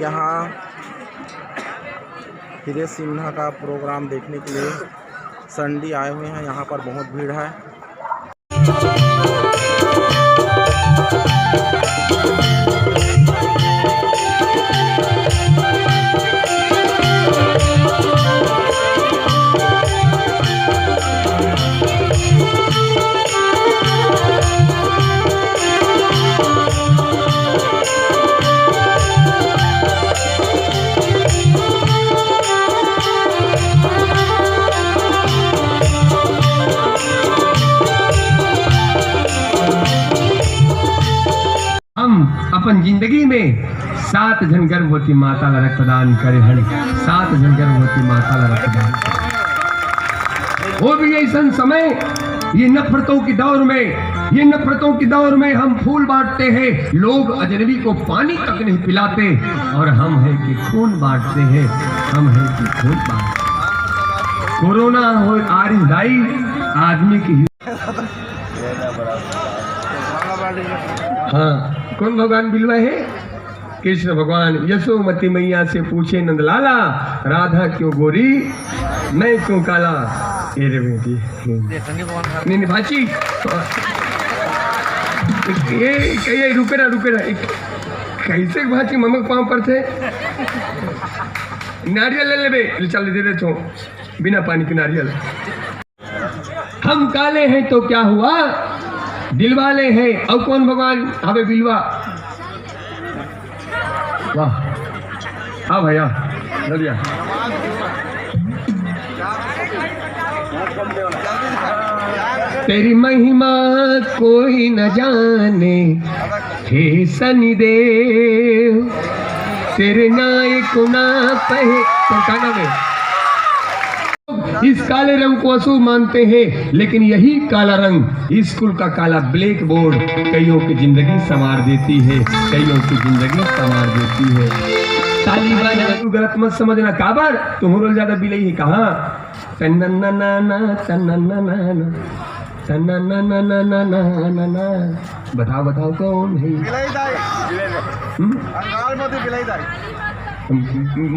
यहाँ हीरे सिन्हा का प्रोग्राम देखने के लिए संडी आए हुए हैं। यहाँ पर बहुत भीड़ है। अपन जिंदगी में 7 जन गर्भवती माता ला रक्तदान करे हन। 7 जन गर्भवती माता ला रक्तदान वो भी ऐसा समय, ये नफरतों की दौर में हम फूल बांटते हैं, लोग अजनबी को पानी तक नहीं पिलाते, और हम है कि खून बांटते हैं, हम है कि खून बांटते। कोरोना हो आरिंदाई आदमी की। हाँ, कौन भगवान बिलवा है? कृष्ण भगवान। यशोमती मैया से पूछे नंदलाला, राधा क्यों गोरी, मैं क्यों काला? ये बेटी नहीं भाची, ये रुके ना कैसे भाची ममक पाँव पर थे। नारियल ले ले, चल दे देता हूँ बिना पानी के नारियल। हम काले हैं तो क्या हुआ, दिल वाले हैं। और कौन भगवान हमें बिलवा? वाह, हाँ भैया जल्दी। तेरी महिमा कोई न जाने, हे शनिदेव, तेरे नायक ना पहे। तो क्या नाम है? इस काले रंग को अशुभ मानते हैं, लेकिन यही काला रंग, स्कूल का काला ब्लैक बोर्ड, कईयों की जिंदगी संवार देती है, कईयों की जिंदगी संवार देती है। तालिबान तू गलत मत समझना, काबर तुम रोल ज्यादा बिलई है कहाँ। बताओ कौन है?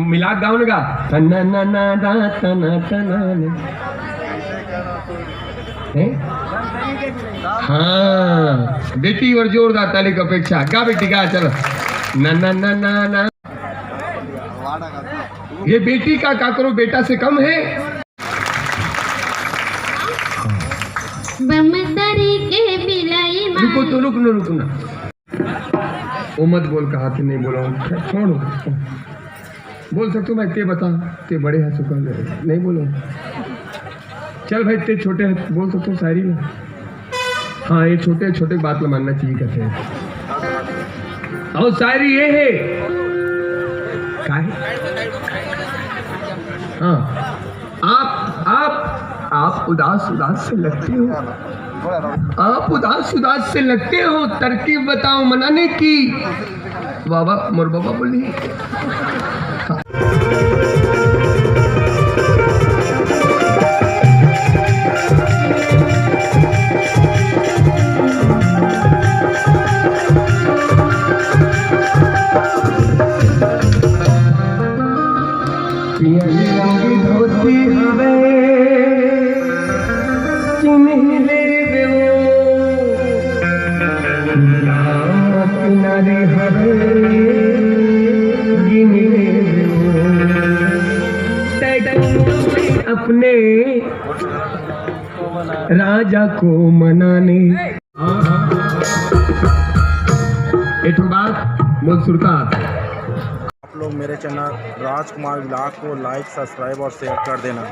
मिला गाउन का हाँ, बेटी और जोरदार ताली की अपेक्षा। गा बेटी गा, चलो ना ना ना ना ना। ये बेटी का करो बेटा से कम है। रुको तो रुको ना, वो मत बोल, कहा कि नहीं बोला। छोड़ो, बोल सकते हो मैं ते बता, ते बड़े हैं सुखा नहीं बोलो। चल भाई ते छोटे हैं, बोल सकते हो शायरी में। हाँ, ये छोटे बात में मानना चाहिए कहते हैं। और शायरी ये है क्या है? हाँ, आप उदास से लगते हो, आप उदास से लगते हो, तरकीब बताओ मनाने की। बाबा मोर बाबा बोली। धोती हवे किनारे हवे अपने राजा को मनाने। एक बात बोल सुरता, आप लोग मेरे चैनल राजकुमार व्लॉग को लाइक, सब्सक्राइब और शेयर कर देना।